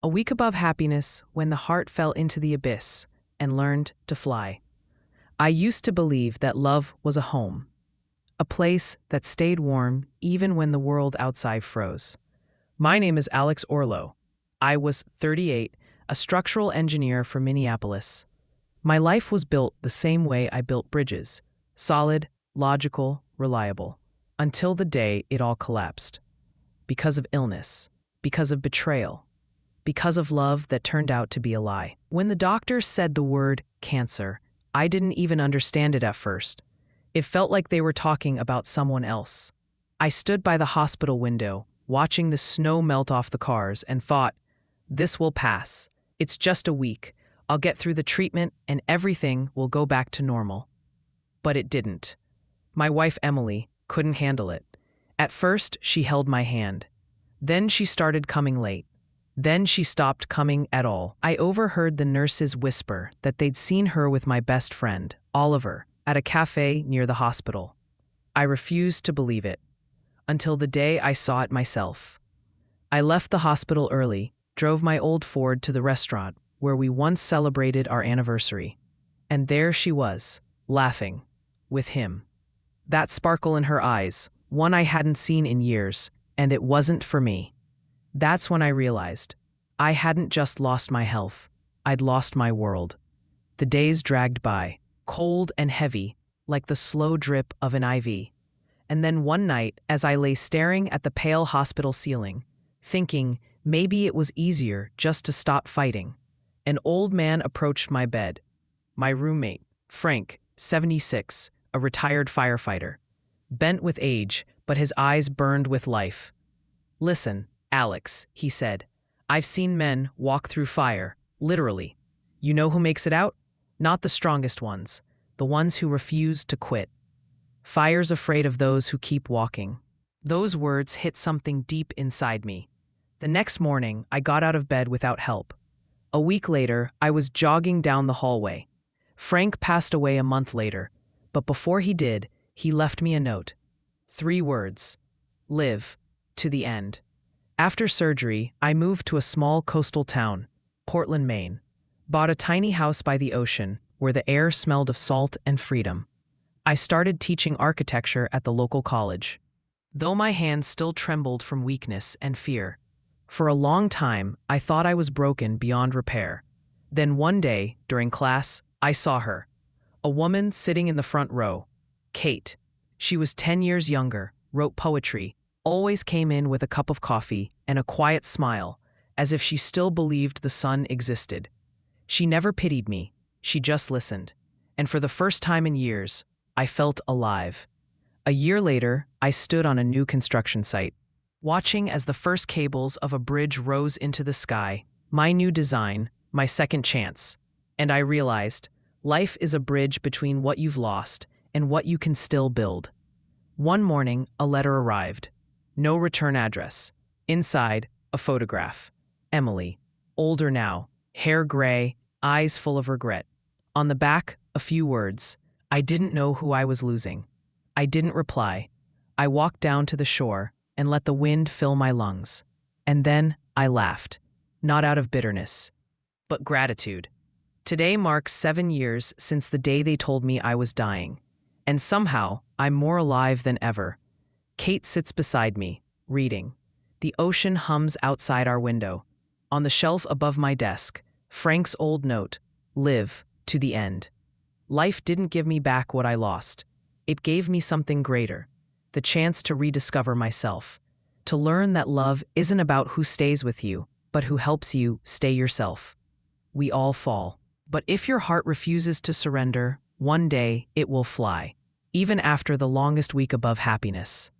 A week above happiness when the heart fell into the abyss and learned to fly. I used to believe that love was a home, a place that stayed warm even when the world outside froze. My name is Alex Orlo. I was 38, a structural engineer for Minneapolis. My life was built the same way I built bridges: solid, logical, reliable, until the day it all collapsed. Because of illness, because of betrayal, because of love that turned out to be a lie. When the doctor said the word cancer, I didn't even understand it at first. It felt like they were talking about someone else. I stood by the hospital window, watching the snow melt off the cars, and thought, this will pass. It's just a week. I'll get through the treatment and everything will go back to normal. But it didn't. My wife, Emily, couldn't handle it. At first, she held my hand. Then she started coming late. Then she stopped coming at all. I overheard the nurses whisper that they'd seen her with my best friend, Oliver, at a cafe near the hospital. I refused to believe it, until the day I saw it myself. I left the hospital early, drove my old Ford to the restaurant where we once celebrated our anniversary. And there she was, laughing, with him. That sparkle in her eyes, one I hadn't seen in years, and it wasn't for me. That's when I realized I hadn't just lost my health, I'd lost my world. The days dragged by, cold and heavy, like the slow drip of an IV. And then one night, as I lay staring at the pale hospital ceiling, thinking maybe it was easier just to stop fighting, an old man approached my bed. My roommate, Frank, 76, a retired firefighter. Bent with age, but his eyes burned with life. Listen, Alex, he said, I've seen men walk through fire, literally. You know who makes it out? Not the strongest ones, the ones who refuse to quit. Fire's afraid of those who keep walking. Those words hit something deep inside me. The next morning, I got out of bed without help. A week later, I was jogging down the hallway. Frank passed away a month later, but before he did, he left me a note. 3 words: live to the end. After surgery, I moved to a small coastal town, Portland, Maine. Bought a tiny house by the ocean where the air smelled of salt and freedom. I started teaching architecture at the local college, though my hands still trembled from weakness and fear. For a long time, I thought I was broken beyond repair. Then one day, during class, I saw her. A woman sitting in the front row. Kate. She was 10 years younger, wrote poetry, always came in with a cup of coffee and a quiet smile, as if she still believed the sun existed. She never pitied me, she just listened. And for the first time in years, I felt alive. A year later, I stood on a new construction site, watching as the first cables of a bridge rose into the sky, my new design, my second chance. And I realized, life is a bridge between what you've lost and what you can still build. One morning, a letter arrived. No return address. Inside, a photograph. Emily, older now, hair gray, eyes full of regret. On the back, a few words. I didn't know who I was losing. I didn't reply. I walked down to the shore and let the wind fill my lungs. And then I laughed, not out of bitterness, but gratitude. Today marks 7 years since the day they told me I was dying. And somehow, I'm more alive than ever. Kate sits beside me, reading. The ocean hums outside our window. On the shelf above my desk, Frank's old note, live to the end. Life didn't give me back what I lost. It gave me something greater, the chance to rediscover myself, to learn that love isn't about who stays with you, but who helps you stay yourself. We all fall, but if your heart refuses to surrender, one day it will fly, even after the longest week above happiness.